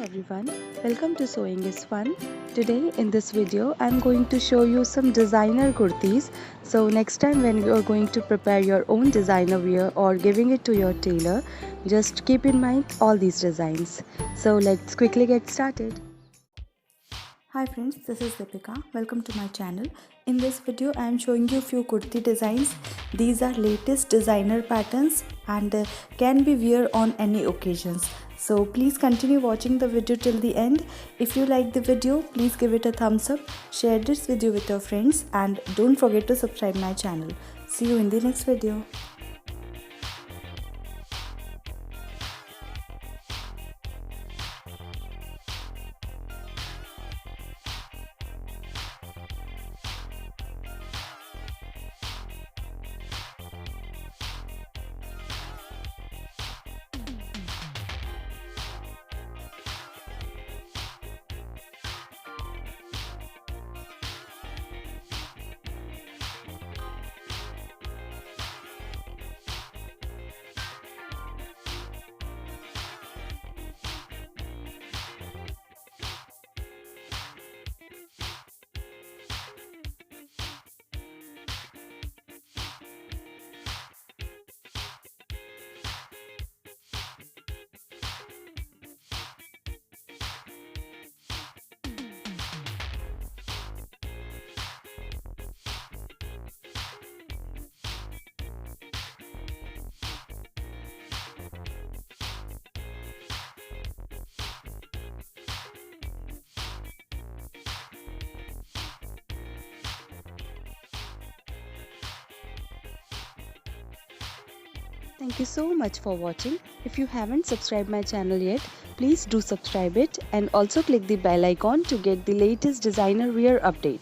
everyone, welcome to Sewing is Fun. Today in this video I'm going to show you some designer kurtis. So next time when you are going to prepare your own designer wear or giving it to your tailor, just keep in mind all these designs. So let's quickly get started. Hi friends, this is Deepika. Welcome to my channel. In this video I am showing you few kurti designs. These are latest designer patterns and can be wear on any occasions. So please continue watching the video till the end. If you like the video, please give it a thumbs up, share this video with your friends and don't forget to subscribe my channel. See you in the next video. Thank you so much for watching. If you haven't subscribed my channel yet, please do subscribe it and also click the bell icon to get the latest designer wear update.